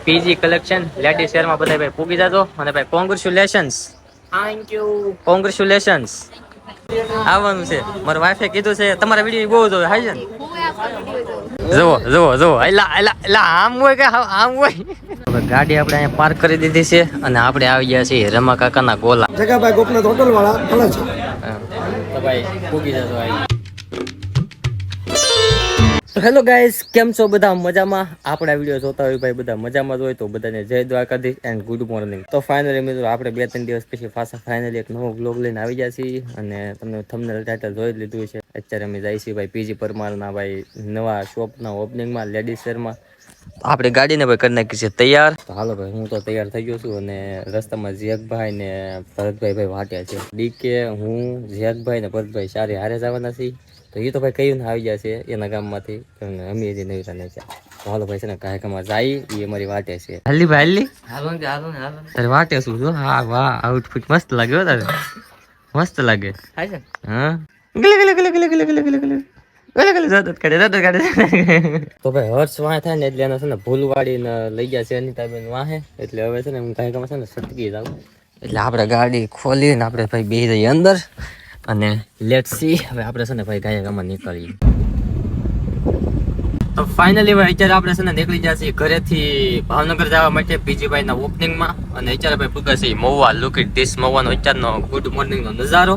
PG collection lady શેરમાં બધા ભાઈ પૂગી જાજો અને ભાઈ કોંગ્રેચ્યુલેશન્સ. Thank you. કોંગ્રેચ્યુલેશન્સ. આવવાનું છે. મારા વાઈફે કીધું છે તમારા વિડીયો બહુ જોવે હાઈ છે ને. જુઓ જુઓ જુઓ એલા એલા એલા આમ હોય કે આમ હોય. હવે ગાડી આપણે અહીંયા પાર્ક કરી દીધી છે અને આપણે આવી ગયા છીએ રમા કાકાના ગોલા. જગાભાઈ ગોપનાથ હોટલ વાળા ખલા છે. તો ભાઈ પૂગી જજો આવી. તો હેલો ગાઈસ, કેમ છો બધા? મજામાં? આપણા વિડીયો જોતા હોય ભાઈ બધા મજામાં જ હોય તો બધાને જય દ્વારકાધીશ એન્ડ ગુડ મોર્નિંગ. તો ફાઇનલી મિત્રો આપણે 2-3 દિવસ પછી પાછા ફાઇનલી એક નવો વ્લોગ લઈને આવી ગયા છીએ અને તમને થંબનેલ ટાઇટલ જોઈ જ લીધું છે. અત્યારે અમે જઈએ છીએ ભાઈ પીજી પરમારના ભાઈ નવા શોપના ઓપનિંગમાં લેડીઝ શેરમાં. આપણે ગાડીને ભાઈ કરી નાખી છે તૈયાર. તો હાલો ભાઈ, હું તો તૈયાર થઈ ગયો છું અને રસ્તામાં ઝિયાકભાઈ ને ભરતભાઈ ભાઈ વાટ્યા છે. ડીકે, હું, ઝિયાકભાઈ ને ભરતભાઈ સારી હારે જવાના છીએ. તો એ તો ભાઈ કયું ને આવી જશે એના ગામમાંથી, અમે હજી નવી રાને છે. હાલો ભાઈ છે ને કાયકામાં જાય એ અમારી વાટે છે. હલ્લી ભાઈ હલ્લી હાલો ને હાલો ને હાલો. તારે વાટે શું છો? હા વાહ, આઉટફિટ મસ્ત લાગ્યો તારે, મસ્ત લાગે. હા ગલે ગલે ગલે ગલે ગલે ગલે ગલે ગલે ગલે ગલે જતો કાઢે. તો ભાઈ હર્ષ વાહ થાય ને એટલે એના છે ને ભૂલવાડીને લઈ ગયા છે અનિતાબેન વાહે. એટલે હવે છે ને હું કાયકામાં છે ને સટકી જાઉં. એટલે આપણે ગાડી ખોલીને આપણે ભાઈ બેસી જઈએ અંદર અને લેટ્સ સી હવે આપણે છે ને ભાઈ ગાયકામાં નીકળીએ. તો ફાઇનલી ભાઈ અત્યારે આપણે છે ને નીકળી ગયા છીએ ઘરેથી ભાવનગર જવા માટે પીજીભાઈ ના ઓપનિંગમાં. અને અત્યારે ભાઈ પૂગા છે મહુવા. લુક ઇટ ધીસ મહુવાનો અત્યારનો ગુડ મોર્નિંગ નો નજારો.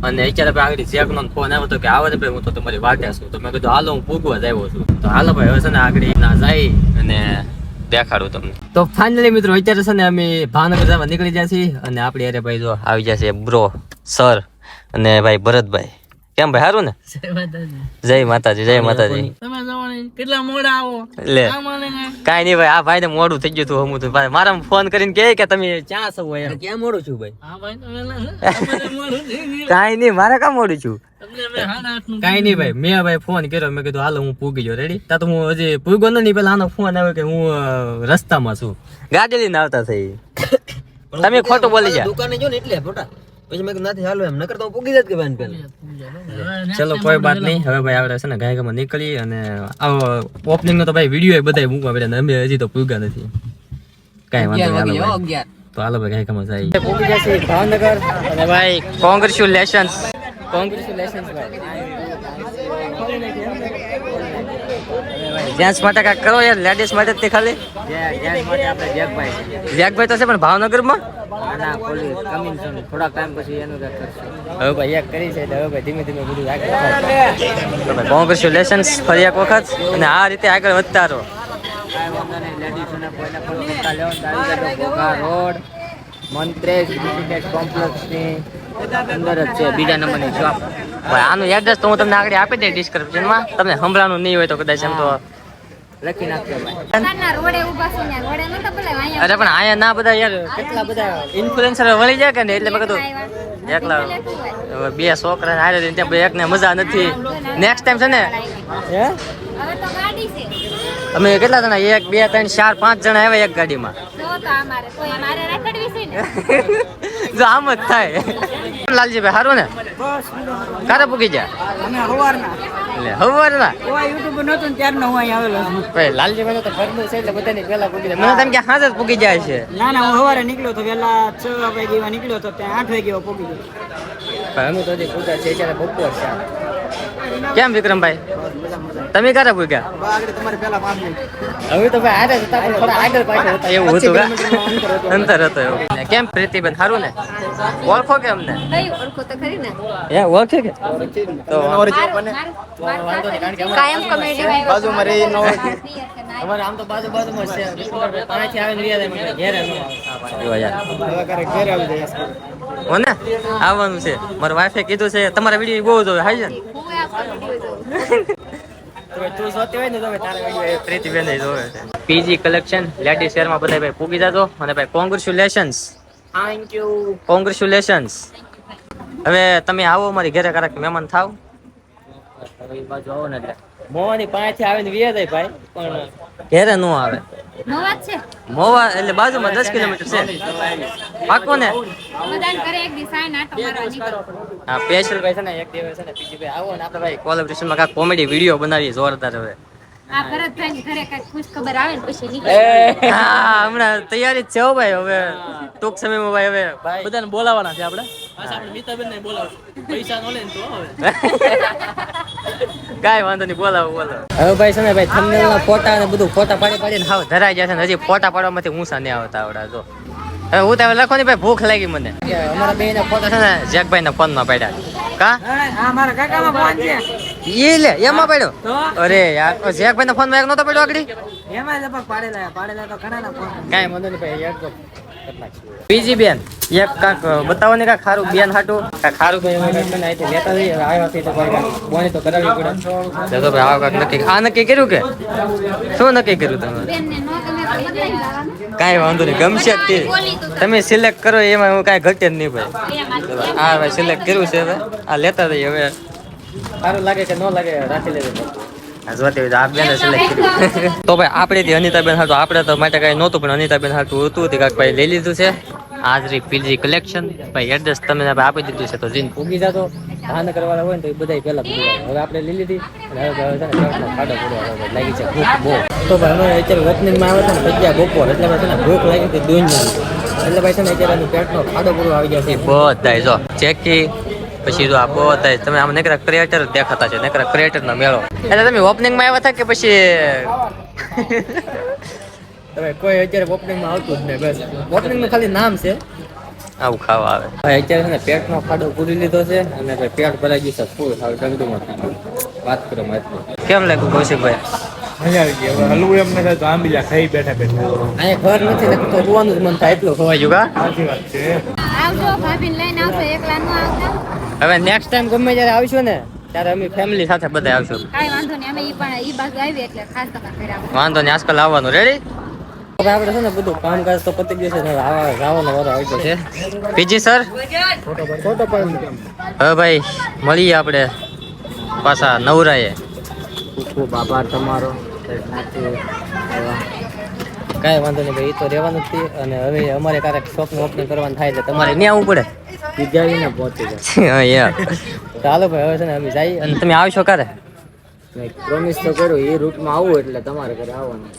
અને અત્યારે ભાઈ આગળ જેકનો ફોન આવ્યો હતો કે આવે ભાઈ હું તો તમારી વાટે છું. તો મેં કીધું હાલો હું પૂગવા જ આવ્યો છું. તો હાલો ભાઈ હવે છે ને આગળ ના જાય અને દેખાડું તમને. તો ફાઇનલી મિત્રો અત્યારે છે ને અમે ભાવનગર જવા નીકળી ગયા છીએ અને આપણે અરે ભાઈ જો આવી જશે બ્રો સર અને ભાઈ ભરતભાઈ. કેમ ભાઈ સારું ને? જય માતાજી જય માતાજી. કેટલા મોડા આવો લે કાઈ નહીં ભાઈ, આ ભાઈ ને મોડું થઈ ગયું હતું. હું તો ભાઈ મારા ફોન કરીને કહે કે તમે ક્યાં છો? એમ ક્યાં મોડું છું ભાઈ? કાઈ નહીં, મારે કામ મોડું છું? કાઈ નહીં ભાઈ, મેં ભાઈ ફોન કર્યો, મેં કીધું હાલો હું પૂગી ગયો રેડી. તા તો હું હજી પૂગ્યો નથી, પેલા આનો ફોન આવ્યો કે હું રસ્તામાં છું. ગાડી લઈને આવતા થઈ. તમે ખોટું બોલી ગયા દુકાને જો ને એટલે ફોટા પછી મેં નથી હાલો એમ નકર તો પૂગી જત કે ભાઈ પેલા. ચલો કોઈ વાત નહીં. હવે ભાઈ આપણે છે ને ગાયકામાં નીકળી અને આવો ઓપનિંગ નો તો ભાઈ વિડીયો બધા મૂકવા પડે. અમે હજી તો પૂગ્યા નથી. કાંઈ વાંધો નહીં. તો હાલો ભાઈ ગાયકામાં જાય. પૂગી ગયા છે ભાવનગર અને ભાઈ કોંગ્રેચ્યુલેશન્સ. કોંગ્રેચ્યુલેશન્સ ભાઈ. જેન્ટ્સ માટે કાંઈક કરો યાર, લેડીઝ માટે જ ખાલી. જેન્ટ્સ માટે આપણે જેકભાઈ તો છે પણ ભાવનગરમાં થોડા ટાઈમ પછી એનું હવે ભાઈ એક કરી છે. હવે ભાઈ ધીમે ધીમે બધું આગળ. કોંગ્રેચ્યુલેશન્સ ફરી એક વખત અને આ રીતે આગળ વધતા રહો. રોડ મંત્રેશ કોમ્પ્લેક્સની અંદર જ છે, બીજા નંબરની શોપ. ભાઈ આનું એડ્રેસ તો હું તમને આગળ આપી દઈ ડિસ્ક્રિપ્શનમાં. તમને સંભળાનું નહીં હોય તો કદાચ એમ તો લખી નાખજો. અરે પણ આયા ના બધા યાર કેટલા બધા ઇન્ફ્લુએન્સર વળી જાય કે ને એટલે મેં કીધું એકલા બે છોકરા હારે ત્યાં એકને મજા નથી. નેક્સ્ટ ટાઈમ છે ને હે અમે કેટલા જણા 1 2 3 4 5 જણા આવ્યા એક ગાડીમાં. જો આમ જ થાય. લાલજી ભાઈ સારું ને? કારે પૂગી જાય હવારના લાલજી ભાઈ તો ઘરનું છે એટલે બધાની પેલા પૂગી જાય. મને તેમ કે હાજર જ પૂગી જાય છે. ના ના, હું સવારે નીકળ્યો તો વેલા 6 વાગે નીકળ્યો તો ત્યાં 8 વાગે પૂગી ગયો. અમે તો હજી પૂગા છે ત્યારે બપોર છે. કેમ વિક્રમભાઈ તમે ક્યારે પૂગ્યા? હવે તો ભાઈ આરે હતા પણ થોડા આગળ પાછળ હતા એવું હતું. અંતર હતો એવું. કેમ પ્રીતિબેન સારું ને? ઓળખો કે અમને? ઓળખો તો ખરી ને. એ ઓળખે કે? તો કાયમ કોમેડી બાજુમાં રહી નો અમારે આમ તો બાજુમાં છે. પાણીથી આવીને રહ્યા મને ઘેરે નો આવે ઘરે આવી જાય ઓને આવવાનું છે. મારા વાઈફે કીધું છે તમારા વિડીયો બહુ જોવે હાઈ છે ને. તું જોતી હોય ને તો તારા વિડીયો પ્રીતિબેન જોવે છે. પીજી કલેક્શન લેડીઝ શેરમાં બધા ભાઈ પૂગી જાજો અને ભાઈ કોંગ્રેચ્યુલેશન્સ. Thank you. કોંગ્રેચ્યુલેશન્સ. હવે તમે આવો મારી ઘરે કારક મહેમાન થાવ. એ બાજુ આવો ને એટલે મોવાની પાસેથી આવીને વ્યા જાય ભાઈ પણ ઘરે નો આવે. મોવા છે મોવા એટલે બાજુમાં 10 કિલોમીટર છે. પાકો ને મદાન કરે એક દિશા નાટો મારવા નીકળો. હા સ્પેશિયલ ભાઈ છે ને એક દિવસ છે ને પીજી ભાઈ આવો ને આપણે ભાઈ કોલેબોરેશનમાં કાક કોમેડી વિડિયો બનાવીએ જોરદાર. હવે આ ભરતભાઈની ઘરે કાંઈક ખુશ ખબર આવે ને પછી નીકળે. હા હમણાં તૈયારી જ છે હો ભાઈ હવે ટૂંક સમયમાં ભાઈ હવે બધાને બોલાવવાના છે આપણે પાછા આપણે મિતાબેનને બોલાવશું પૈસા ન લે ને તો હવે કાંઈ વાંધો નહીં બોલાવો હવે ભાઈ છે ને ભાઈ થંબનેલના ફોટા અને બધું ફોટા પાડીને હાવ ધરાઈ જશે ને હજી ફોટા પાડવામાંથી ઊંચા નહીં આવતા આવડા જો હવે હું તો હવે લખો ને ભાઈ ભૂખ લાગી મને અમારા બેયના ફોટા છે ને જેકભાઈના ફોનમાં પાડ્યા કા હા મારા કાકાનો ફોન છે એ લે એમાં પડ્યો અરે યાર જેકભાઈના ફોનમાં એક નતો પડ્યો આગળ એમાં લગભગ પાડેલા તો ઘણાના ફોન કાંઈ વાંધો નહીં ભાઈ એક બીજી બેન એક કાંક બતાવો ને કાંક ખારું બેન હાટું કાંક ખારું ભાઈ અમે કાંઈક મને અહીંથી લેતા જઈએ હવે આવ્યા છીએ તો ભાઈ કાંઈક બોની તો કરાવવી પડે તો ભાઈ આવા કાંઈક નક્કી આ નક્કી કર્યું કે શું નક્કી કર્યું તમે બેનને નો ગમે તો બદલાઈ જવાનું. કાંઈ વાંધો નહીં ગમશે જ તે તમે સિલેક્ટ કરો એમાં હું કાંઈ ઘટે જ નહીં ભાઈ હા ભાઈ સિલેક્ટ કર્યું છે હવે આ લેતા જઈએ હવે સારું લાગે કે ન લાગે રાખી લેજો જોતી હોય તો આ બેને સિલેક્ટ કર્યું તો ભાઈ આપણે અનિતાબેન હાટું આપણે તો માટે કાંઈ નહોતું પણ અનિતાબેન હાટું હતું તે કાંઈક ભાઈ લઈ લીધું છે આજરી પીજી કલેક્શન ભાઈ એડ્રેસ તમે આપી દીધું છે તો જીન પૂગી જતો ભાવનગર વાળા હોય ને તો એ બધા પહેલા પૂગી જાય હવે આપણે લઈ લીધી અને હવે છે ને ખાડો પૂરવા લાગી છે ભૂખ બહુ તો ભાઈ અમે અત્યારે ઓપનિંગમાં આવે છે ને જગ્યા બપોર એટલે ભાઈ છે ને ભૂખ લાગી હતી દૂધમાં એટલે ભાઈ છે ને અત્યારે પેટનો ખાડો પૂરો આવી ગયા છે બધા જો ચેકી પછી જો આ બધા તમે આમ નકરા ક્રિએટર દેખાતા છે નકરા ક્રિએટર નો મેળો એટલે તમે ઓપનિંગમાં આવ્યા હતા કે પછી તમે કોઈ અત્યારે ઓપનિંગમાં આવતું જ નહીં બસ ઓપનિંગનું ખાલી નામ છે આવું ખાવા આવે અત્યારે છે ને પેટનો ખાડો પૂરી લીધો છે અને પેટ ભરાઈ ગયું છે ફૂલ હવે ડગડુમાં વાત કરો કેમ લાગ્યું કૌશિકભાઈ મજા આવી ગઈ હવે હલવું એમ નથી તો આંબીલા ખાઈ બેઠા અહીંયા ઘર નથી ને તો જોવાનું જ મન થાય એટલું ખવાઈ ગયું કા સાચી વાત છે આવજો ભાભીને લઈને આવજો એકલા ન આવતા. હવે નેક્સ્ટ ટાઈમ ગમે ત્યારે આવશું ને ત્યારે અમે ફેમિલી સાથે બધા આવશું કાંઈ વાંધો નહીં અમે ઈ બાજુ આવી એટલે ખાસ તમારા ઘરે આવો. વાંધો નહીં આજકાલ આવવાનું રેડી હવે આપણે છે ને બધું કામકાજ તો પતી ગયું છે ને આવા જવાનો વારો આવી ગયો છે પીજી સર હવે ભાઈ મળીએ આપણે પાછા નવરાએ ખૂબ આભાર તમારો કાંઈ વાંધો નહીં ભાઈ એ તો રહેવાનું જ અને હવે અમારે ક્યારેક શોપનું ઓપનિંગ કરવાનું થાય એટલે તમારે ત્યાં આવવું પડે વિદ્યાર્થીને પહોંચી જાય ચાલો ભાઈ હવે છે ને અમે જઈએ અને તમે આવશો ક્યારે પ્રોમિસ તો કર્યો એ રૂટમાં આવું એટલે તમારે ઘરે આવવાનું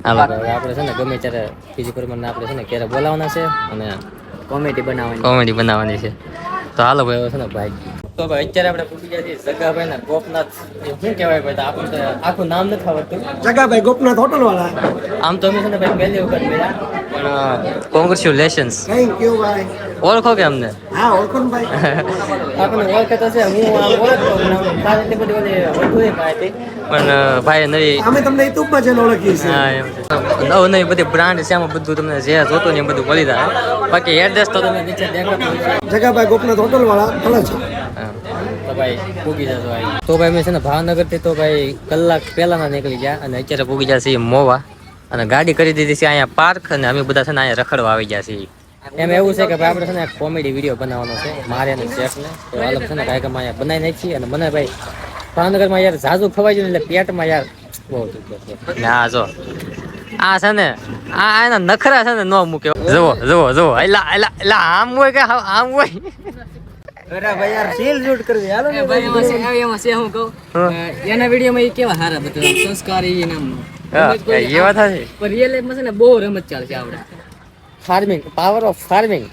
હાલો ભાઈ આપણે છે ને ગમે ત્યારે બીજી પ્રમાણે આપણે છે ને ક્યારે બોલાવવાના છે અને કોમેડી બનાવવાની છે તો હાલો ભાઈ હવે છે ને ભાઈ તો ભાઈ અત્યારે આપણે પૂછી ગયા છીએ જગાભાઈ ના ગોપનાથ એ શું કહેવાય ભાઈ આપણું તો આખું નામ નથી આવડતું જગાભાઈ ગોપનાથ હોટલ વાળા આમ તો અમે છે ને ભાઈ પહેલી વખત મળ્યા પણ કોંગ્રેચ્યુલેશન્સ થેન્ક યુ ભાઈ ઓળખો કે અમને હા ઓળખો ને ભાઈ આપણને ઓળખે તો છે હું આમ ઓળખતો પણ ખાસ એટલી બધી ઓલી વધુ એ માહિતી પણ ભાઈ નવી અમે તમને યુટ્યુબમાં ચેનલ ઓળખીએ છીએ હા એમ છે નવી નવી બધી બ્રાન્ડ છે આમાં બધું તમને જે જોતું ને એ બધું મળી જાય બાકી એડ્રેસ તો તમે નીચે દેખાતું હોય છે જગાભાઈ ગોપનાથ હોટલ વાળા ભલે છે તો ભાઈ પૂગી જશો તો ભાઈ મેં છે ને ભાવનગરથી તો ભાઈ કલાક પહેલાના નીકળી ગયા અને અત્યારે પૂગી ગયા છીએ મોવા અને ગાડી કરી દીધી છે અહીંયા પાર્ક અને અમે બધા છે ને અહીંયા રખડવા આવી ગયા છીએ એમ એવું છે કે ભાઈ આપણે છે ને એક કોમેડી વિડીયો બનાવવાનો છે મારે અને શેફને તો અલગ છે ને કાર્યક્રમ અહીંયા બનાવી નાખીએ અને મને ભાઈ ભાવનગરમાં યાર ઝાઝુ ખવાઈ ગયું એટલે પેટમાં યાર બહુ ના જો આ છે ને આ એના નખરા છે ને ન મૂકે જુઓ જુઓ જુઓ એલા એલા એલા આમ હોય કે આમ હોય અરે ભાઈ યાર સીલ શૂટ કરવી હાલો ને ભાઈ એમાં છે હું કહું એના વિડીયોમાં એ કેવા સારા બધા સંસ્કારી નામનું એ વાત છે પણ રિયલ લાઈફમાં છે ને બહુ રમત ચાલશે આપણે ફાર્મિંગ પાવર ઓફ ફાર્મિંગ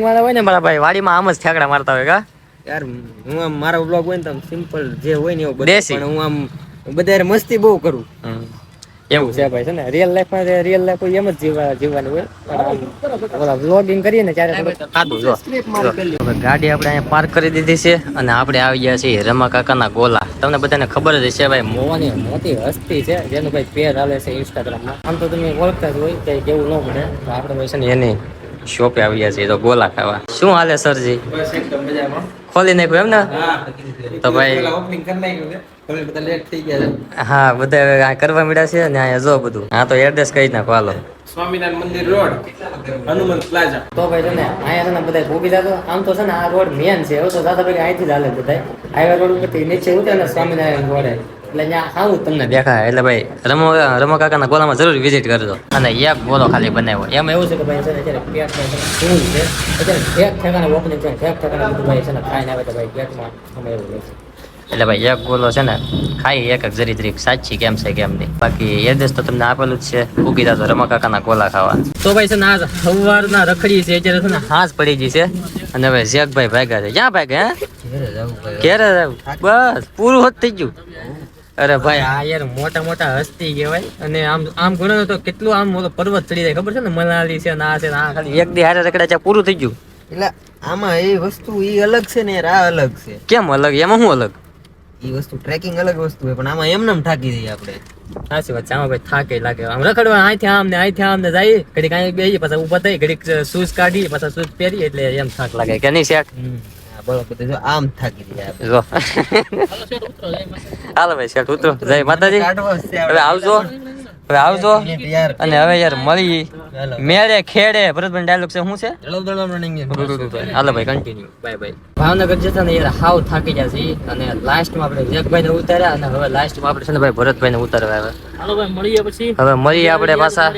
વાળા હોય ને મારા ભાઈ વાડીમાં આમ જ ઠેકડા મારતા હોય કા યાર હું આમ મારો બ્લોગ હોય ને તો સિમ્પલ જે હોય ને એવું બધું દેશી. પણ હું આમ બધા મસ્તી બહુ કરું એવું છે ભાઈ છે ને રિયલ લાઈફમાં એમ જ જીવવાની હોય પણ આમ વ્લોગિંગ કરીએ ને ત્યારે થોડું સાદું જો હવે ગાડી આપણે અહીંયા પાર્ક કરી દીધી છે અને આપણે આવી ગયા છીએ રમા કાકાના ગોલા તમને બધાને ખબર જ છે ભાઈ મોવાની મોટી હસ્તી છે જેનું ભાઈ પેજ હાલે છે ઇન્સ્ટાગ્રામમાં આમ તો તમે ઓળખતા જ હોય કે કેવું ન બને તો આપણે ભાઈ છે ને એની શોપે આવી ગયા છીએ તો ગોલા ખાવા શું હાલે સરજી બસ એકદમ મજામાં ખોલી નાખ્યું એમ ને તો ભાઈ ઓપનિંગ કરી નાખ્યું છે હવે બધા લેટ થઈ ગયા છે હા બધા હવે આ કરવા મળ્યા છે ને અહીંયા જો બધું હા તો એડ્રેસ કહી નાખો હાલો સ્વામિનારાયણ મંદિર રોડ હનુમંત પ્લાઝા તો ભાઈ છે ને અહીંયા છે ને બધા ભોગી જતો આમ તો છે ને આ રોડ મેન છે હવે તો દાદા ભાઈ અહીંથી જ હાલે બધા હાઈવે રોડ ઉપરથી નીચે ઉતરે ને સ્વામિનારાયણ રોડે એટલે ત્યાં આવું તમને દેખાય એટલે ભાઈ રમો કાકાના ગોલામાં જરૂર વિઝિટ કરજો અને એક ગોલો ખાલી બનાવ્યો એમાં એવું છે કે ભાઈ છે ને અત્યારે પેટમાં છે ને શું છે અત્યારે ઠેક ઠેકાને ઓપનિંગ છે ઠેક ઠેકાને બધું ભાઈ છે ને ખાઈને આવે તો ભાઈ પેટમાં અમે એવું રહેશે એટલે ભાઈ એક ગોલો છે ને ખાઈ એક જરી જરીક સાચી કેમ છે કેમ નહીં, બાકી એડ્રેસ તો તમને આપેલું જ છે. ઉગી તો રમા કાકાના ગોલા ખાવા. તો ભાઈ છે ને આજ સવારના રખડી છે અત્યારે છે ને હાંસ પડી ગઈ છે અને હવે જેકભાઈ ભાગ્યા છે. ક્યાં ભાગ્યા? ઘેરે જાવ બસ પૂરું હોત થઈ ગયું. અરે ભાઈ આ યાર મોટા મોટા હસ્તી કહેવાય અને આમ ગણો તો કેટલું આમ ઓલો પર્વત ચડી જાય ખબર છે ને, મનાલી છે ને આ છે ને આ ખાલી એક દી હારે રખડ્યા છે પૂરું થઈ ગયું. એટલે આમાં એ વસ્તુ ઈ અલગ છે ને યાર, આ અલગ છે. કેમ અલગ? એમાં શું અલગ? ઈ વસ્તુ ટ્રેકિંગ અલગ વસ્તુ છે, પણ આમાં એમને થાકી જઈએ આપણે. સાચી વાત છે. આમાં ભાઈ થાકે લાગે આમ રખડવા અહીંથી આમ ને જાય ઘડીક અહીં બેસી પાછા ઉભા થઈ ઘડીક શૂઝ કાઢી પાછા શૂઝ પહેરી એટલે એમ થાક લાગે કે નહીં શેઠ? બરોબર, જો આમ થાકી જઈએ આપણે. જો હાલો ભાઈ શેઠ ઉતરો. જય માતાજી. કાઢવો જ છે હવે આવજો યાર. અને હવે યાર મળી મેળે ખેડે. ભરતભાઈ ડાયલોગ છે શું છે? દળો running છે. હાલો ભાઈ કન્ટિન્યુ. Bye bye. ભાવનગર જતા ને યાર હાવ થાકી ગયા છે અને લાસ્ટમાં આપણે જેકભાઈ ને ઉતાર્યા અને હવે લાસ્ટમાં આપણે છે ને ભાઈ ભરતભાઈ ને ઉતારવા આવે. હવે મળીએ આપણે પાછા.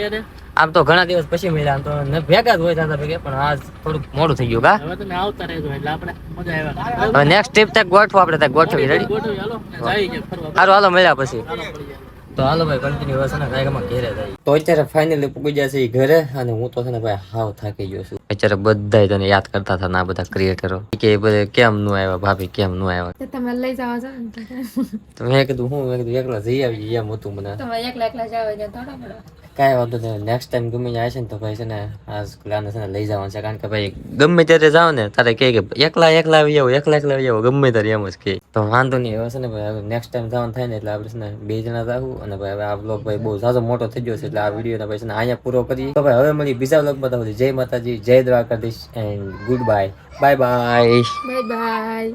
આમ તો ઘણા દિવસ પછી મળ્યા, આમ તો ભેગા જ હોય દાદા ભેગા, પણ આજ થોડુંક મોડું થઈ ગયું. કા હવે નેક્સ્ટ ટ્રીપ તક ગોઠવો આપણે તક ગોઠવી. રેડી? સારું હાલો મળ્યા પછી. તો હાલો ભાઈ કન્ટિન્યુ હશે ને ગાયમાં ઘેરે જાય. તો અત્યારે ફાઇનલી પૂગી ગયા છે ઘરે અને હું તો છે ને ભાઈ હાવ થાકી ગયો છું. અત્યારે બધા તને યાદ કરતા હતા ને આ બધા ક્રિએટરો કે બધે કેમ નું આવ્યા ભાભી, કેમ નું આવ્યા. તો તમે લઈ જાવ છો ને. તો મેં કીધું એકલા જઈ આવી એમ હતું મને. તમે એકલા જાવ એટલે થોડા પડો. કાંઈ વાંધો નહીં. નેક્સ્ટ ટાઈમ ગમે ત્યાં છે ને તો ભાઈ છે ને આજ આને છે ને લઈ જવાનું છે, કારણ કે ભાઈ ગમે ત્યારે જાવ ને તારે કે એકલા આવી આવો ગમે ત્યારે એમ જ કે. તો વાંધો નહીં. હવે છે ને ભાઈ નેક્સ્ટ ટાઈમ જવાનું થાય ને એટલે આપણે છે ને 2 જણા જાવું. અને ભાઈ હવે આ બ્લોગ ભાઈ બહુ ઝાઝો મોટો થઈ ગયો છે એટલે આ વિડીયો ભાઈ છે ને અહીંયા પૂરો કરીએ. તો ભાઈ હવે મળી બીજા બ્લોગમાં. તો જય માતાજી, જય Dwarkadhish and good bye. Bye bye. Bye bye.